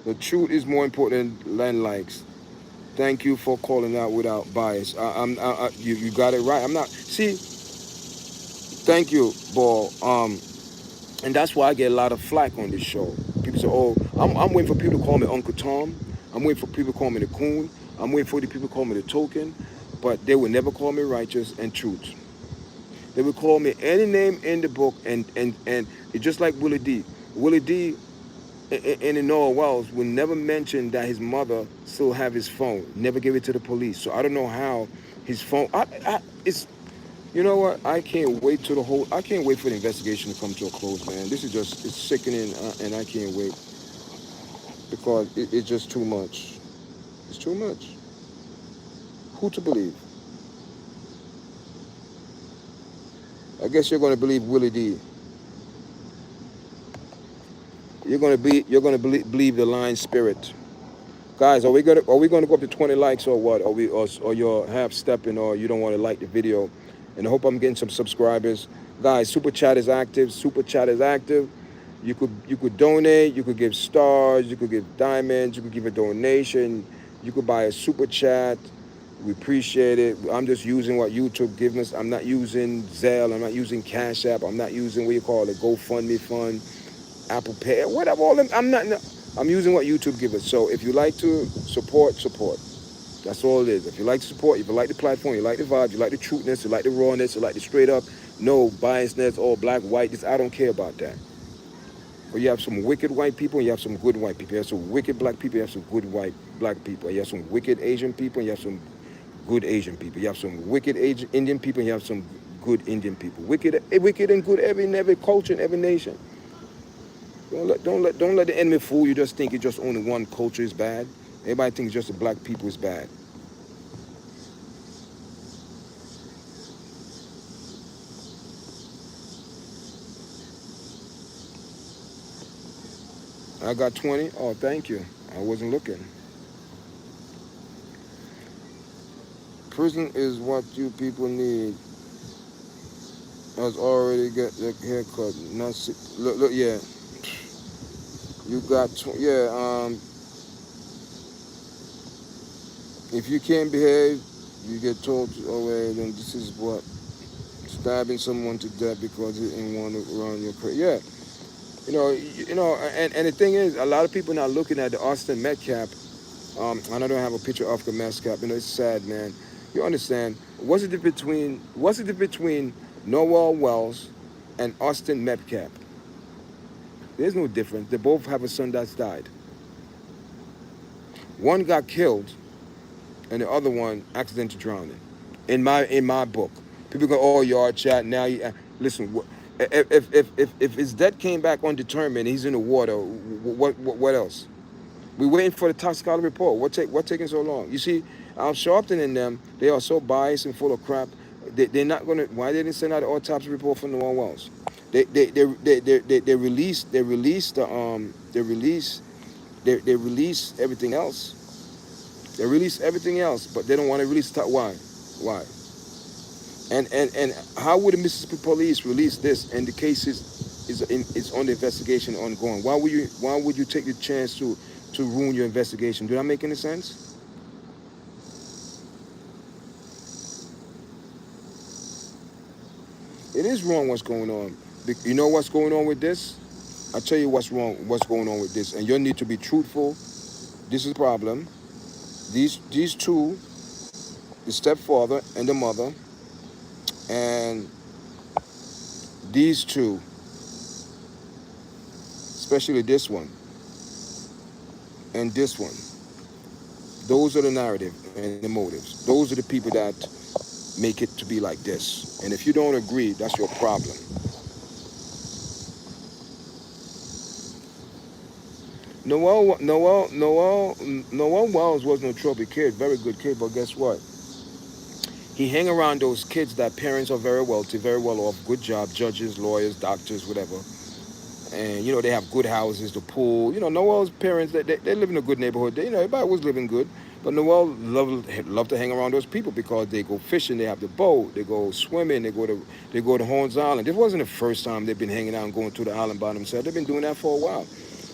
The truth is more important than likes. Thank you for calling out without bias. You got it right. I'm not. See, thank you, Ball. And that's why I get a lot of flack on this show. People say, "Oh, I'm waiting for people to call me Uncle Tom. I'm waiting for people to call me the Coon. I'm waiting for the people to call me the Token." But they will never call me righteous and truth. They will call me any name in the book, and it's just like Willie D. Willie D. In Noah Wells will never mention that his mother still have his phone. Never give it to the police. So I don't know how his phone. It's. You know what? I can't wait for the investigation to come to a close, man. This is it's sickening, and I can't wait, because it's just too much. It's too much. Who to believe? I guess you're going to believe Willie D. You're going to believe the lying spirit. Guys, are we going to go up to 20 likes or what? Or you're half stepping, or you don't want to like the video? And I hope I'm getting some subscribers. Guys, Super Chat is active. Super Chat is active. You could donate. You could give stars. You could give diamonds. You could give a donation. You could buy a Super Chat. We appreciate it. I'm just using what YouTube gives us. I'm not using Zelle. I'm not using Cash App. I'm not using GoFundMe fund, Apple Pay, whatever. I'm using what YouTube gives us. So if you like to support. That's all it is. If you like to support, if you like the platform, you like the vibe, you like the truthness, you like the rawness, you like the straight up, no biasness, all black, white. I don't care about that. But you have some wicked white people, and you have some good white people. You have some wicked black people, you have some good white black people. You have some wicked Asian people, and you have some good Asian people. You have some wicked Indian people, and you have some good Indian people. Wicked and good in every culture, in every nation. Don't let the enemy fool you. Just think it's just only one culture is bad. Everybody thinks just the black people is bad. I got 20. Oh, thank you. I wasn't looking. Prison is what you people need. Has already got the haircut. Look, yeah. You got, if you can't behave, you get told, oh, well, then this is what, stabbing someone to death because he didn't want to run your career. Yeah. And the thing is, a lot of people not looking at the Austin Metcalf. And I don't have a picture of the Metcalf. It's sad, man. You understand? What's the difference between Noah Wells and Austin Metcalf? There's no difference. They both have a son that's died. One got killed, and the other one accidentally drowned. In my book, people go, "Oh, YARDCHAT." Now, listen. If his death came back undetermined, he's in the water. What else? We're waiting for the toxicology report. What taking so long? You see, Sharpton and them, they are so biased and full of crap. They're not gonna. Why they didn't send out the autopsy report from Noah Wells? They released everything else. They release everything else, but they don't want to release that. Why? And how would the Mississippi police release this? And the case is on the investigation ongoing. Why would you take the chance to ruin your investigation? Do that make any sense? It is wrong what's going on. You know what's going on with this? I'll tell you what's wrong, what's going on with this. And you need to be truthful. This is the problem. These two, the stepfather and the mother, and these two, especially this one and this one, those are the narrative and the motives. Those are the people that make it to be like this. And if you don't agree, that's your problem. Noel Wells was no trouble kid, very good kid, but guess what? He hang around those kids that parents are very wealthy, very well off, good job, judges, lawyers, doctors, whatever. And they have good houses, the pool. Noel's parents, they live in a good neighborhood. Everybody was living good. But Noel loved to hang around those people because they go fishing, they have the boat, they go swimming, they go to Horns Island. This wasn't the first time they've been hanging out and going to the island by themselves. They've been doing that for a while.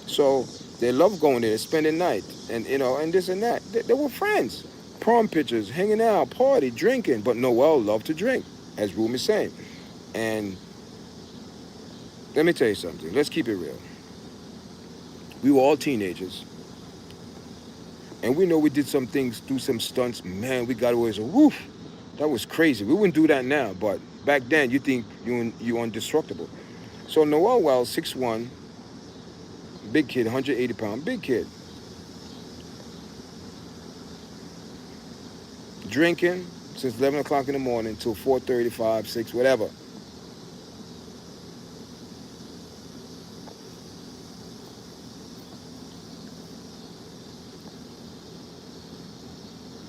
So they love going there, spending night, and this and that. They were friends. Prom pictures, hanging out, party, drinking. But Noel loved to drink, as Rumi is saying. And let me tell you something. Let's keep it real. We were all teenagers. And we know we did some things, do some stunts. Man, we got away. So, woof, that was crazy. We wouldn't do that now. But back then, you think you indestructible. So Noel Wells, 6'1", big kid, 180 pounds, big kid. Drinking since 11 o'clock in the morning till 4:30, 5, 6, whatever.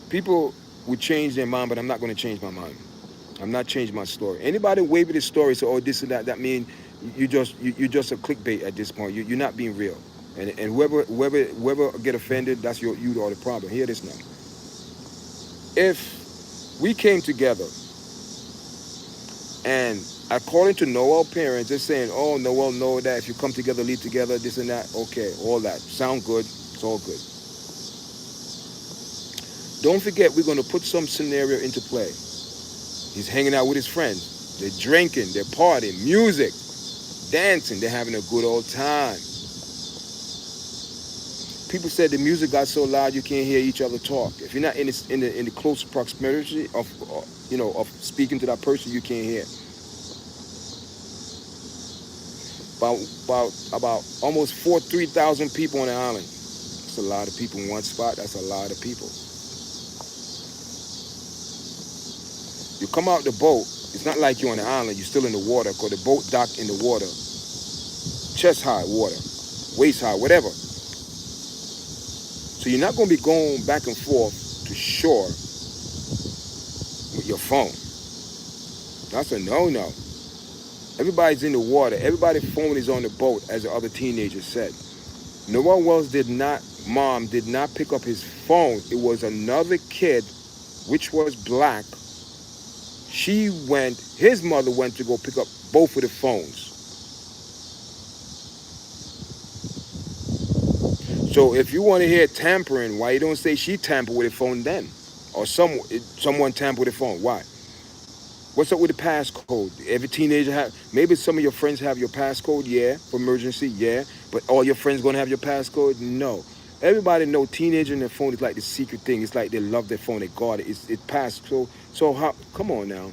People would change their mind, but I'm not going to change my mind. I'm not changing my story. Anybody waving this story, say, oh, this and that, that means you're just a clickbait at this point. You're not being real. And whoever get offended, that's you are the problem. Hear this now. If we came together and according to Noel parents, they're saying, oh, Noel know that if you come together, leave together, this and that, okay, all that. Sound good, it's all good. Don't forget, we're going to put some scenario into play. He's hanging out with his friends. They're drinking, they're partying, music, dancing, they're having a good old time. People said the music got so loud you can't hear each other talk. If you're not in the close proximity of speaking to that person, you can't hear. About almost 3,000 people on the island. That's a lot of people in one spot. That's a lot of people. You come out the boat, it's not like you're on the island, you're still in the water, because the boat docked in the water. Chest high water, waist high, whatever. So you're not going to be going back and forth to shore with your phone. That's a no-no. Everybody's in the water. Everybody's phone is on the boat, as the other teenagers said. Noel Wells mom did not pick up his phone. It was another kid, which was black. His mother went to go pick up both of the phones. So if you want to hear tampering, why you don't say she tampered with the phone then? Or someone tampered with the phone, why? What's up with the passcode? Every teenager maybe some of your friends have your passcode, yeah, for emergency, yeah, but all your friends gonna have your passcode? No. Everybody know teenager and their phone is like the secret thing. It's like they love their phone, they guard it. It's passed. So how? Come on now.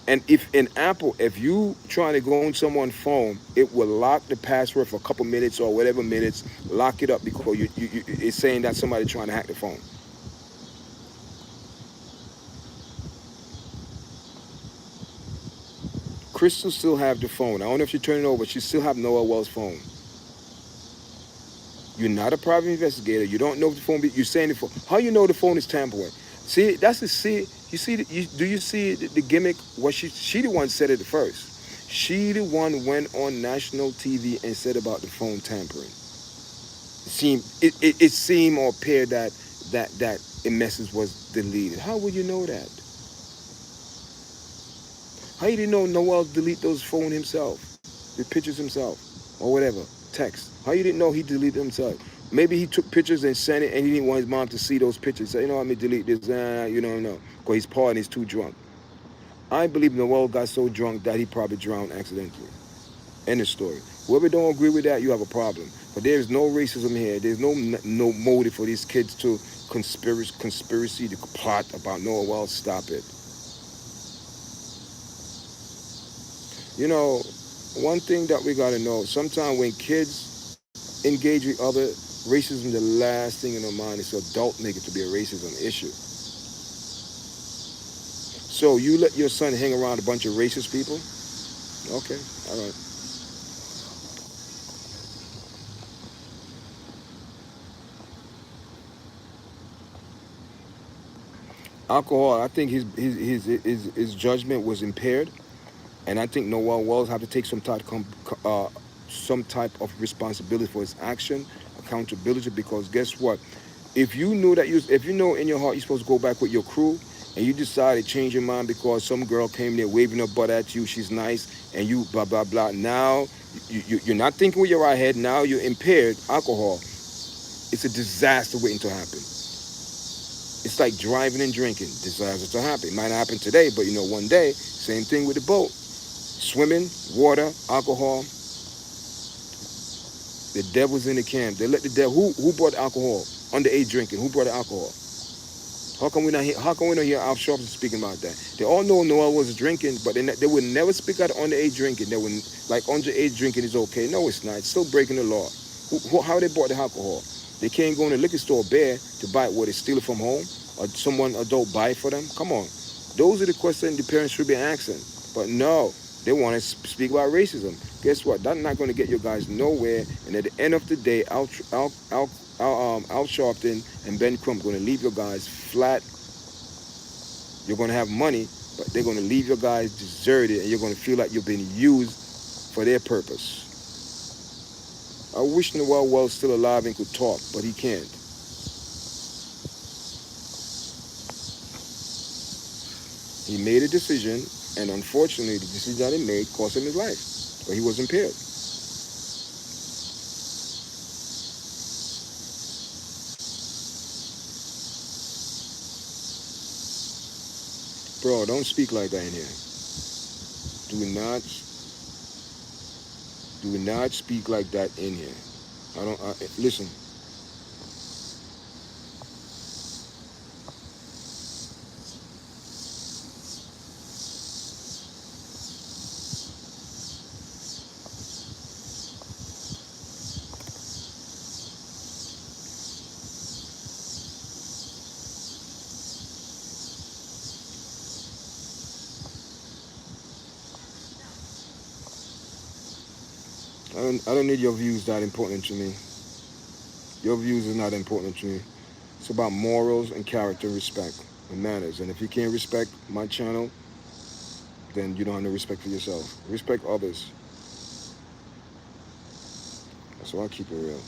And if in Apple, if you trying to go on someone's phone, it will lock the password for a couple minutes or whatever minutes, lock it up because it's saying that somebody trying to hack the phone. Crystal still have the phone. I don't know if she turned it over, but she still have Noel Wells' phone. You're not a private investigator. You don't know if the phone. You're saying the phone. How you know the phone is tampering? See, that's the see. You see, do you see the gimmick? What she the one said it first. She the one went on national TV and said about the phone tampering. It seemed or appeared that a message was deleted. How would you know that? How you didn't know Noel delete those phone himself, the pictures himself, or whatever, text? How you didn't know he deleted himself? Maybe he took pictures and sent it, and he didn't want his mom to see those pictures. So, let me delete this. No, because he's partying, he's too drunk. I believe Noel got so drunk that he probably drowned accidentally. End of story. Whoever don't agree with that, you have a problem. But there is no racism here. There's no motive for these kids to conspiracy to plot about Noel. Stop it. One thing that we got to know, sometimes when kids engage with other racism, the last thing in their mind is to adult make it to be a racism issue. So you let your son hang around a bunch of racist people? Okay, all right. Alcohol, I think his judgment was impaired, and I think Noel Wells have to take some type of responsibility for his action, accountability. Because guess what? If you know in your heart you're supposed to go back with your crew, and you decide to change your mind because some girl came there waving her butt at you, she's nice, and you blah blah blah. Now you're not thinking with your right head. Now you're impaired. Alcohol. It's a disaster waiting to happen. It's like driving and drinking. Disaster to happen. It might not happen today, but one day. Same thing with the boat. Swimming, water, alcohol. The devil's in the camp. They let the devil. Who brought alcohol? Underage drinking. Who brought the alcohol? How come we not hear Al Sharpton speaking about that? They all know Noel was drinking, but they would never speak out underage drinking. They would like underage drinking is okay. No, it's not. It's still breaking the law. How they bought the alcohol? They can't go in the liquor store bare to buy it. What, they steal it from home, or someone adult buy it for them? Come on, those are the questions the parents should be asking. But no, they want to speak about racism. Guess what? That's not going to get you guys nowhere. And at the end of the day, Al Sharpton and Ben Crump going to leave your guys flat. You're going to have money, but they're going to leave your guys deserted, and you're going to feel like you've been used for their purpose. I wish Noel was still alive and could talk, but he can't. He made a decision, and unfortunately, the decision that he made cost him his life, but he was impaired. Bro, don't speak like that in here. Do not speak like that in here. Listen. I don't need your views that important to me. Your views is not important to me. It's about morals and character, respect, and manners. And if you can't respect my channel, then you don't have no respect for yourself. Respect others. That's why I keep it real.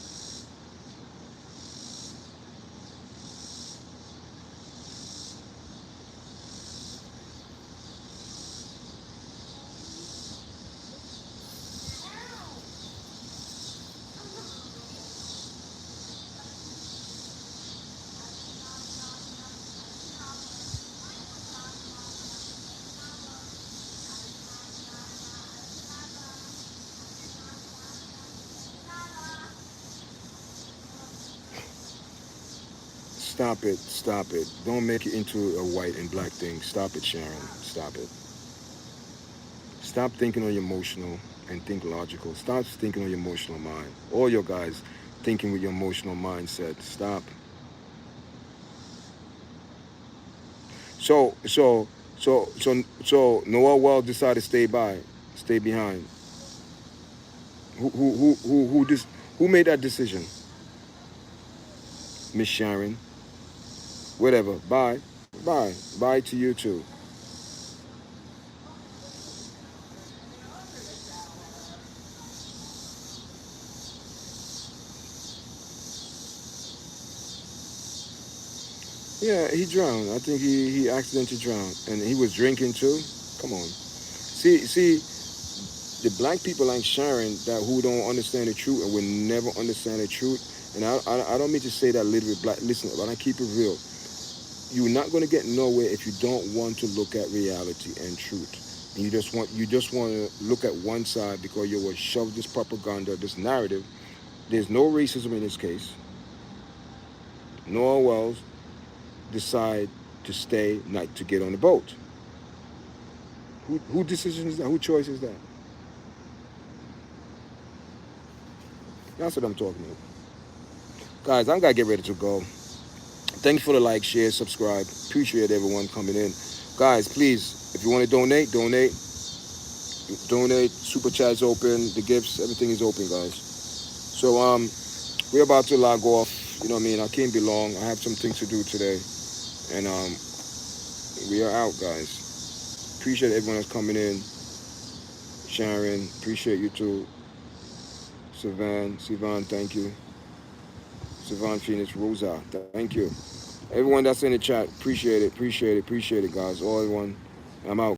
Stop it. Stop it. Don't make it into a white and black thing. Stop it, Sharon. Stop it. Stop thinking on your emotional and think logical. Stop thinking on your emotional mind. All your guys thinking with your emotional mindset. Stop. So Noel Wells decided to stay behind. Who made that decision? Miss Sharon. Whatever. Bye. Bye. Bye to you too. Yeah, he drowned. I think he accidentally drowned, and he was drinking too. Come on. See, the black people like Sharon that who don't understand the truth and will never understand the truth. And I don't mean to say that a little bit black. Listen, but I keep it real. You're not going to get nowhere if you don't want to look at reality and truth. And you just want to look at one side because you will shove this propaganda, this narrative. There's no racism in this case. Noel Wells decide to stay, not to get on the boat. Who decision is that? Who choice is that? That's what I'm talking about. Guys, I'm gonna get ready to go. Thanks for the like, share, subscribe. Appreciate everyone coming in. Guys, please, if you want to donate, donate. Super chat's open. The gifts, everything is open, guys. So we're about to log off. You know what I mean? I can't be long. I have some things to do today, and we are out, guys. Appreciate everyone that's coming in. Sharon, appreciate you too. Sivan, thank you. Sivan Phoenix, Rosa, thank you. Everyone that's in the chat, appreciate it, guys. All everyone, I'm out.